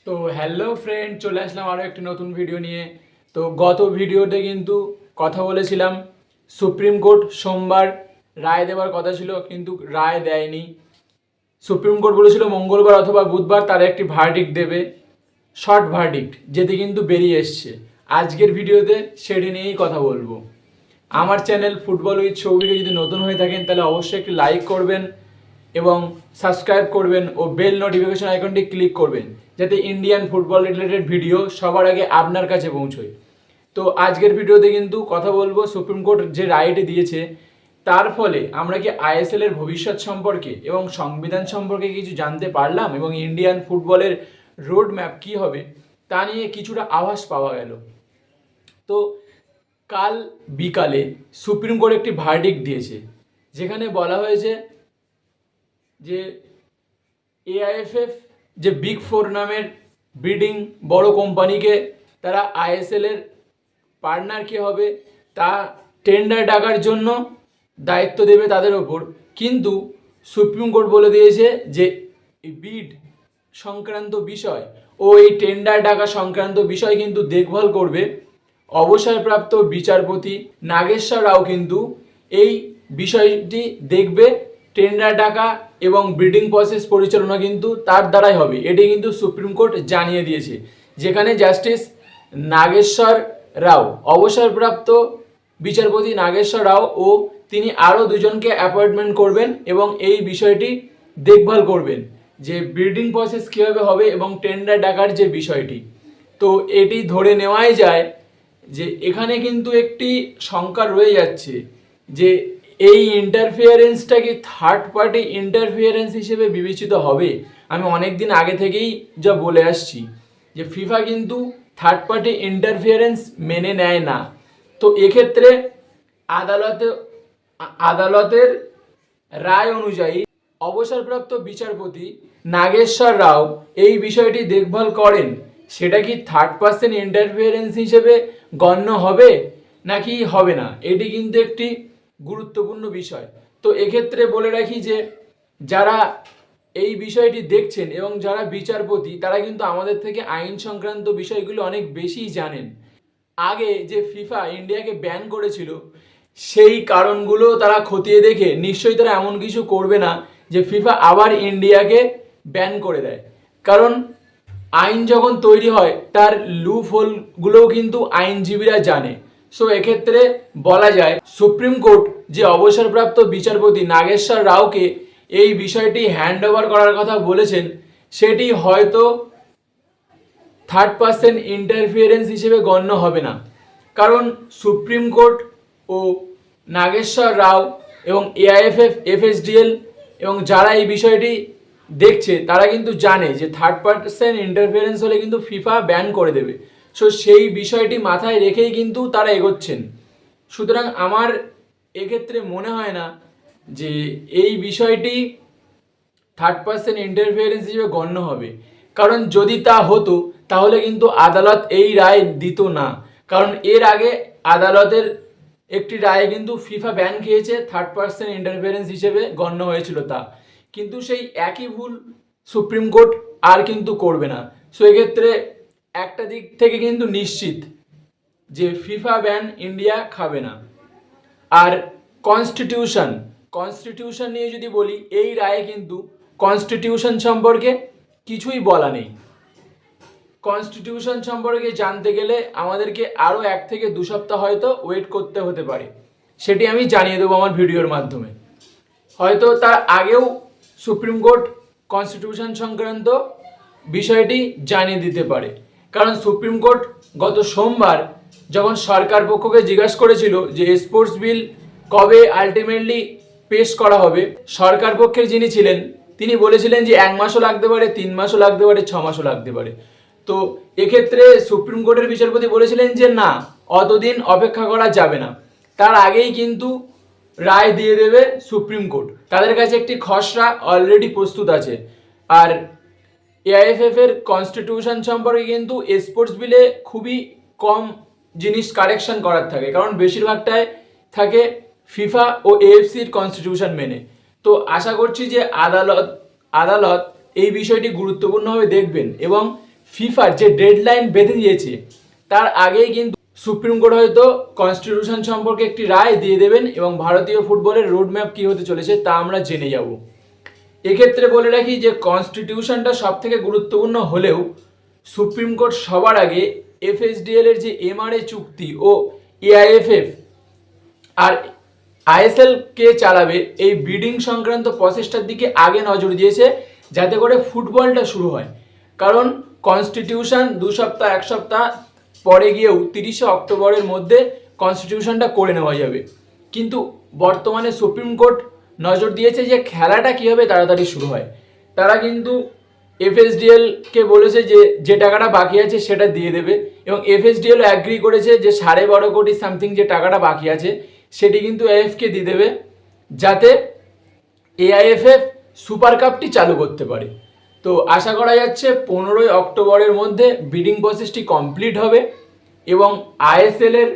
তো hello friend, চলে আসলাম আরও একটি নতুন ভিডিও নিয়ে। তো গত ভিডিওতে কিন্তু কথা বলেছিলাম সুপ্রিম কোর্ট সোমবার রায় দেওয়ার কথা ছিল, কিন্তু রায় দেয়নি। সুপ্রিম কোর্ট বলেছিল মঙ্গলবার অথবা বুধবার তারা একটি ভার্ডিক্ট দেবে, শর্ট ভার্ডিক্ট, যেটি কিন্তু বেরিয়ে এসছে। আজকের ভিডিওতে সেটি নিয়েই কথা বলবো। আমার চ্যানেল ফুটবল উইথ সৌভিকে যদি নতুন হয়ে থাকেন তাহলে অবশ্যই একটি লাইক করবেন এবং সাবস্ক্রাইব করবেন ও বেল নোটিফিকেশন আইকনটি ক্লিক করবেন, যাতে ইন্ডিয়ান ফুটবল রিলেটেড ভিডিও সবার আগে আপনার কাছে পৌঁছয়। তো আজকের ভিডিওতে কিন্তু কথা বলবো সুপ্রিম কোর্ট যে রায়টি দিয়েছে তার ফলে আমরা কি আইএসএল এর ভবিষ্যৎ সম্পর্কে এবং সংবিধান সম্পর্কে কিছু জানতে পারলাম, এবং ইন্ডিয়ান ফুটবলের রোড ম্যাপ কী হবে তা নিয়ে কিছুটা আভাস পাওয়া গেল। তো কাল বিকালে সুপ্রিম কোর্ট একটি ভার্ডিক্ট দিয়েছে, যেখানে বলা হয়েছে যে এআইএফএফ যে বিগ ফোর নামের বিডিং বড় কোম্পানিকে তারা আইএসএল এর পার্টনার কে হবে তা টেন্ডার ডাকার জন্য দায়িত্ব দেবে তাদের ওপর। কিন্তু সুপ্রিম কোর্ট বলে দিয়েছে যে এই বিড সংক্রান্ত বিষয় ও এই টেন্ডার ডাকা সংক্রান্ত বিষয় কিন্তু দেখভাল করবে অবসরপ্রাপ্ত বিচারপতি নাগেশ্বর রাও। কিন্তু এই বিষয়টি দেখবে, টেন্ডার ডাকা এবং বিডিং প্রসেস পরিচালনা কিন্তু তার দ্বারাই হবে, এটি কিন্তু সুপ্রিম কোর্ট জানিয়ে দিয়েছে। যেখানে জাস্টিস নাগেশ্বর রাও, অবসরপ্রাপ্ত বিচারপতি নাগেশ্বর রাও ও তিনি আরও দুজনকে অ্যাপয়েন্টমেন্ট করবেন এবং এই বিষয়টি দেখভাল করবেন যে বিডিং প্রসেস কীভাবে হবে এবং টেন্ডার ডাকার যে বিষয়টি। তো এটি ধরে নেওয়াই যায় যে এখানে কিন্তু একটি শঙ্কা রয়ে যাচ্ছে যে এই ইন্টারফিয়ারেন্সটা কি থার্ড পার্টি ইন্টারফিয়ারেন্স হিসেবে বিবেচিত হবে। আমি অনেক দিন আগে থেকেই যা বলে আসছি যে ফিফা কিন্তু থার্ড পার্টি ইন্টারফিয়ারেন্স মেনে নেয় না। তো এক্ষেত্রে আদালতের রায় অনুযায়ী অবসরপ্রাপ্ত বিচারপতি নাগেশ্বর রাও এই বিষয়টি দেখভাল করেন, সেটা কি থার্ড পার্সন ইন্টারফিয়ারেন্স হিসেবে গণ্য হবে নাকি হবে না, এটি কিন্তু একটি গুরুত্বপূর্ণ বিষয়। তো এক্ষেত্রে বলে রাখি যে যারা এই বিষয়টি দেখছেন এবং যারা বিচারপতি তারা কিন্তু আমাদের থেকে আইন সংক্রান্ত বিষয়গুলো অনেক বেশি জানেন। আগে যে ফিফা ইন্ডিয়াকে ব্যান করেছিল সেই কারণগুলো তারা খতিয়ে দেখে নিশ্চয়ই তারা এমন কিছু করবে না যে ফিফা আবার ইন্ডিয়াকে ব্যান করে দেয়। কারণ আইন যখন তৈরি হয় তার লুপ হোলগুলোও কিন্তু আইনজীবীরা জানে। সো এক্ষেত্রে বলা যায় সুপ্রিম কোর্ট যে অবসরপ্রাপ্ত বিচারপতি নাগেশ্বর রাওকে এই বিষয়টি হ্যান্ড ওভার করার কথা বলেছেন, সেটি হয়তো থার্ড পার্সন ইন্টারফিয়ারেন্স হিসেবে গণ্য হবে না। কারণ সুপ্রিম কোর্ট ও নাগেশ্বর রাও এবং এআইএফএফ, এফএসডিএল এবং যারা এই বিষয়টি দেখছে তারা কিন্তু জানে যে থার্ড পার্সন ইন্টারফিয়ারেন্স হলে কিন্তু ফিফা ব্যান করে দেবে। সো সেই বিষয়টি মাথায় রেখেই কিন্তু তারা এগোচ্ছেন। সুতরাং আমার এক্ষেত্রে মনে হয় না যে এই বিষয়টি থার্ড পার্সন ইন্টারফিয়ারেন্স হিসেবে গণ্য হবে। কারণ যদি তা হতো তাহলে কিন্তু আদালত এই রায় দিত না। কারণ এর আগে আদালতের একটি রায়ে কিন্তু ফিফা ব্যান খেয়েছে, থার্ড পার্সন ইন্টারফিয়ারেন্স হিসেবে গণ্য হয়েছিল তা। কিন্তু সেই একই ভুল সুপ্রিম কোর্ট আর কিন্তু করবে না। সো এক্ষেত্রে একটা দিক থেকে কিন্তু নিশ্চিত যে ফিফা ব্যান ইন্ডিয়া খাবে না। আর কনস্টিটিউশন নিয়ে যদি বলি, এই রায়ে কিন্তু কনস্টিটিউশন সম্পর্কে কিছুই বলা নেই। কনস্টিটিউশন সম্পর্কে জানতে গেলে আমাদেরকে আরও 1 থেকে 2 সপ্তাহ হয়তো ওয়েট করতে হতে পারে, সেটি আমি জানিয়ে দেবো আমার ভিডিওর মাধ্যমে। হয়তো তার আগেও সুপ্রিম কোর্ট কনস্টিটিউশন সংক্রান্ত বিষয়টি জানিয়ে দিতে পারে। কারণ সুপ্রিম কোর্ট গত সোমবার যখন সরকার পক্ষকে জিজ্ঞাসা করেছিল যে স্পোর্টস বিল কবে আলটিমেটলি পেশ করা হবে, সরকার পক্ষের যিনি ছিলেন তিনি বলেছিলেন যে 1 মাসও লাগতে পারে, 3 মাসও লাগতে পারে, 6 মাসও লাগতে পারে। তো এক্ষেত্রে সুপ্রিম কোর্টের বিচারপতি বলেছিলেন যে না, অতদিন অপেক্ষা করা যাবে না, তার আগেই কিন্তু রায় দিয়ে দেবে সুপ্রিম কোর্ট। তাদের কাছে একটি খসড়া অলরেডি প্রস্তুত আছে। আর এআইএফএফ এর কনস্টিটিউশন সম্পর্কে কিন্তু স্পোর্টস বিলে খুবই কম জিনিস কারেকশন করার থাকে, কারণ বেশিরভাগটাই থাকে ফিফা ও এএফসির কনস্টিটিউশন মেনে। তো আশা করছি যে আদালত এই বিষয়টি গুরুত্বপূর্ণভাবে দেখবেন এবং ফিফার যে ডেডলাইন বেঁধে দিয়েছে তার আগেই কিন্তু সুপ্রিম কোর্ট হয়তো কনস্টিটিউশন সম্পর্কে একটি রায় দিয়ে দেবেন এবং ভারতীয় ফুটবলের রোডম্যাপ কী হতে চলেছে তা আমরা জেনে যাব। এক্ষেত্রে বলে রাখি যে কনস্টিটিউশনটা সব থেকে গুরুত্বপূর্ণ হলেও সুপ্রিম কোর্ট সবার আগে এফএসডিএল এর যে এমআরএ চুক্তি ও এআইএফএফ আর আইএসএল কে চালাবে এই বিডিং সংক্রান্ত প্রসেসটার দিকে আগে নজর দিয়েছে, যাতে করে ফুটবলটা শুরু হয়। কারণ কনস্টিটিউশন 2 সপ্তাহ 1 সপ্তাহ পরে গিয়েও 30শে অক্টোবরের মধ্যে কনস্টিটিউশনটা করে নেওয়া যাবে, কিন্তু বর্তমানে সুপ্রিম কোর্ট নজর দিয়েছে যে খেলাটা কীভাবে তাড়াতাড়ি শুরু হয়। তারা কিন্তু এফএসডিএলকে বলেছে যে যে টাকাটা বাকি আছে সেটা দিয়ে দেবে, এবং এফএসডিএল অ্যাগ্রি করেছে যে 12.5 কোটি সামথিং যে টাকাটা বাকি আছে সেটি কিন্তু এআইএফকে দিয়ে দেবে, যাতে এআইএফএফ সুপার কাপটি চালু করতে পারে। তো আশা করা যাচ্ছে 15ই অক্টোবরের মধ্যে বিডিং প্রসেসটি কমপ্লিট হবে এবং আইএসএল এর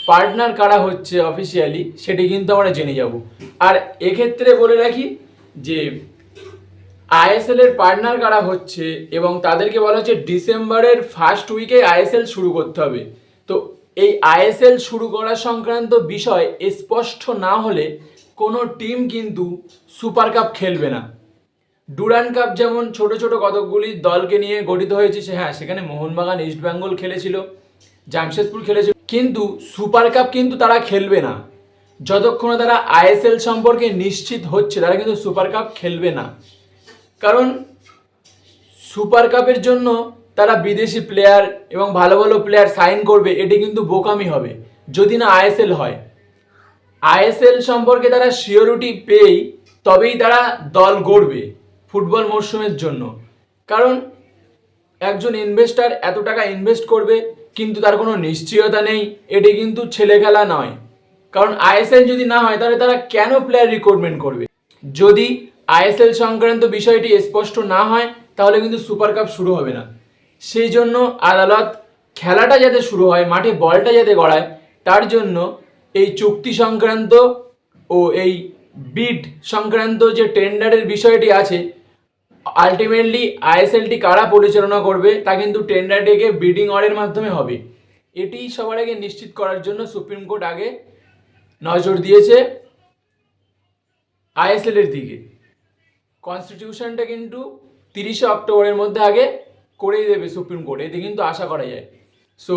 পার্টনার কারা হচ্ছে অফিসিয়ালি সেটি কিন্তু আমরা জেনে যাব। আর এক্ষেত্রে বলে রাখি যে আইএসএল এর পার্টনার কারা হচ্ছে এবং তাদেরকে বলা হচ্ছে ডিসেম্বরের ফার্স্ট উইকে আইএসএল শুরু করতে হবে। তো এই আইএসএল শুরু করা সংক্রান্ত বিষয় স্পষ্ট না হলে কোনো টিম কিন্তু সুপার কাপ খেলবে না। ডুরান্ড কাপ যেমন ছোট ছোট কতকগুলি দলকে নিয়ে গঠিত হয়েছে, হ্যাঁ সেখানে মোহনবাগান, ইস্টবেঙ্গল খেলেছিল, জামশেদপুর খেলেছিল, কিন্তু সুপার কাপ কিন্তু তারা খেলবে না যতক্ষণ তারা আইএসএল সম্পর্কে নিশ্চিত হচ্ছে। তারা কিন্তু সুপার কাপ খেলবে না, কারণ সুপার কাপের জন্য তারা বিদেশি প্লেয়ার এবং ভালো ভালো প্লেয়ার সাইন করবে, এটি কিন্তু বোকামি হবে যদি না আইএসএল হয়। আইএসএল সম্পর্কে তারা সিওরিটি পেয়েই তবেই তারা দল গড়বে ফুটবল মরশুমের জন্য। কারণ একজন ইনভেস্টার এত টাকা ইনভেস্ট করবে কিন্তু তার কোনো নিশ্চয়তা নেই, এটি কিন্তু ছেলে খেলা নয়। কারণ আইএসএল যদি না হয় তাহলে তারা কেন প্লেয়ার রিক্রুটমেন্ট করবে? যদি আইএসএল সংক্রান্ত বিষয়টি স্পষ্ট না হয় তাহলে কিন্তু সুপার কাপ শুরু হবে না। সেই জন্য আদালত খেলাটা যাতে শুরু হয়, মাঠে বলটা যাতে গড়ায়, তার জন্য এই চুক্তি সংক্রান্ত ও এই বিড সংক্রান্ত যে টেন্ডারের বিষয়টি আছে, আলটিমেটলি আইএসএলটি কারা পরিচালনা করবে তা কিন্তু টেন্ডার ডেকে বিডিং অর্ডারের মাধ্যমে হবে। এটি সবার আগে নিশ্চিত করার জন্য সুপ্রিম কোর্ট আগে নজর দিয়েছে আইএসএল এর দিকে। কনস্টিটিউশনটা কিন্তু 30শে অক্টোবরের মধ্যে আগে করেই দেবে সুপ্রিম কোর্ট, এতে কিন্তু আশা করা যায়। সো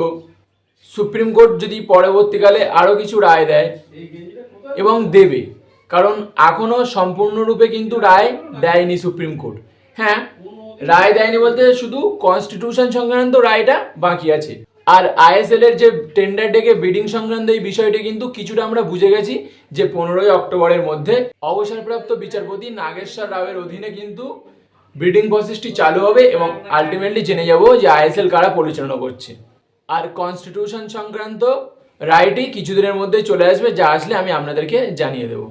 সুপ্রিম কোর্ট যদি পরবর্তীকালে আরও কিছু রায় দেয় এবং দেবে, কারণ এখনও সম্পূর্ণরূপে কিন্তু রায় দেয়নি সুপ্রিম কোর্ট। হ্যাঁ, রায় দেয়নি বলতে শুধু কনস্টিটিউশন সংক্রান্ত রায়টা বাকি আছে। আর আইএসএল এর যে টেন্ডার ডেকে বিডিং সংক্রান্ত এই বিষয়টি কিন্তু কিছুটা আমরা বুঝে গেছি যে 15ই অক্টোবরের মধ্যে অবসরপ্রাপ্ত বিচারপতি নাগেশ্বর রাওয়ের অধীনে কিন্তু বিডিং প্রসেসটি চালু হবে এবং আলটিমেটলি জেনে যাব যে আইএসএল কারা পরিচালনা করছে। আর কনস্টিটিউশন সংক্রান্ত রায়টি কিছুদিনের মধ্যে চলে আসবে, যা আসলে আমি আপনাদেরকে জানিয়ে দেবো।